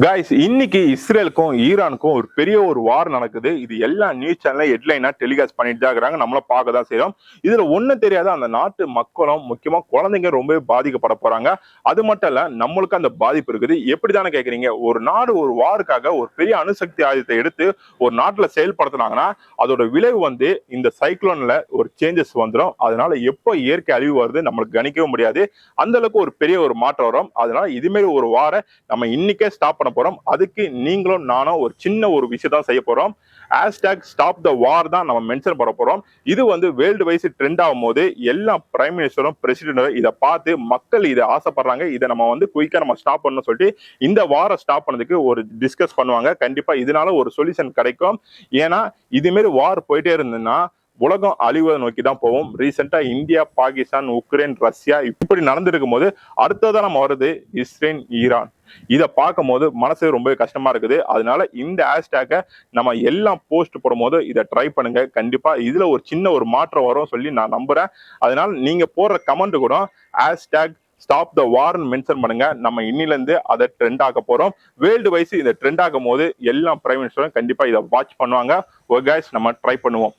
Guys, இன்னைக்கு இஸ்ரேலுக்கும் ஈரானுக்கும் ஒரு பெரிய ஒரு வார் நடக்குது. இது எல்லா நியூஸ் சேனல்ல ஹெட்லைனா டெலிகாஸ்ட் பண்ணிட்டு தான் இருக்கிறாங்க. நம்மளும் பார்க்க தான் செய்றோம். இதுல ஒண்ணும் தெரியாத அந்த நாட்டு மக்களும், முக்கியமா குழந்தைங்க ரொம்பவே பாதிக்கப்பட போறாங்க. அது மட்டும் இல்ல, நம்மளுக்கு அந்த பாதிப்பு இருக்குது. எப்படிதானே கேக்குறீங்க? ஒரு நாடு ஒரு வாருக்காக ஒரு பெரிய அணுசக்தி ஆயுதத்தை எடுத்து ஒரு நாட்டுல செயல்படுத்தினாங்கன்னா, அதோட விளைவு வந்து இந்த சைக்ளோன்ல ஒரு சேஞ்சஸ் வந்துடும். அதனால எப்போ இயற்கை அழிவு வருது நம்மளுக்கு கணிக்கவும் முடியாது. அந்த அளவுக்கு ஒரு பெரிய ஒரு மாற்றம் வரும். அதனால இதுமாரி ஒரு வார நம்ம இன்னைக்கே ஸ்டாப் பண்ண போறோம். அதுக்கு நீங்களும் நானும் ஒரு சின்ன ஒரு விஷயம் தான் செய்ய போறோம். ஸ்டாப் த வார் தான் நம்ம மென்ஷன் பண்ண போறோம். இது வந்து வேர்ல்டு வைஸ் ட்ரெண்ட் ஆகும் போது எல்லா பிரைம் மினிஸ்டரும் பிரசிடென்டும் இதை பார்த்து மக்கள் இதை ஆசைப்படுறாங்க. இதை நம்ம வந்து குயிக்கா நம்ம ஸ்டாப் பண்ணணும் சொல்லிட்டு இந்த வாரம் ஸ்டாப் பண்ணதுக்கு ஒரு டிஸ்கஸ் பண்ணுவாங்க. கண்டிப்பா இதனால ஒரு சொல்யூஷன் கிடைக்கும். ஏன்னா இதுமாரி வார் போயிட்டே இருந்ததுன்னா உலகம் அழிவதை நோக்கி தான் போவோம். ரீசெண்டா இந்தியா, பாகிஸ்தான், உக்ரைன், ரஷ்யா இப்படி நடந்திருக்கும் போது அடுத்ததான் நம்ம வருது இஸ்ரேல், ஈரான். இதை பார்க்கும் போது மனசு ரொம்ப கஷ்டமா இருக்குது. அதனால இந்த ஹேஷ்டேக்கை நம்ம எல்லாம் போஸ்ட் போடும் போது இதை ட்ரை பண்ணுங்க. கண்டிப்பா இதுல ஒரு சின்ன ஒரு மாற்றம் வரும் சொல்லி நான் நம்புறேன். அதனால நீங்க போடுற கமெண்ட் கூட ஹேஷ்டேக் ஸ்டாப் த வார்னு மென்ஷன் பண்ணுங்க. நம்ம இன்னில இருந்து அதை ட்ரெண்ட் ஆக்க போறோம். வேர்ல்டு வைஸ் இதை ட்ரெண்ட் ஆகும் போது எல்லா பிரைம் மினிஸ்டரும் கண்டிப்பா இதை வாட்ச் பண்ணுவாங்க. ஓகே, நம்ம ட்ரை பண்ணுவோம்.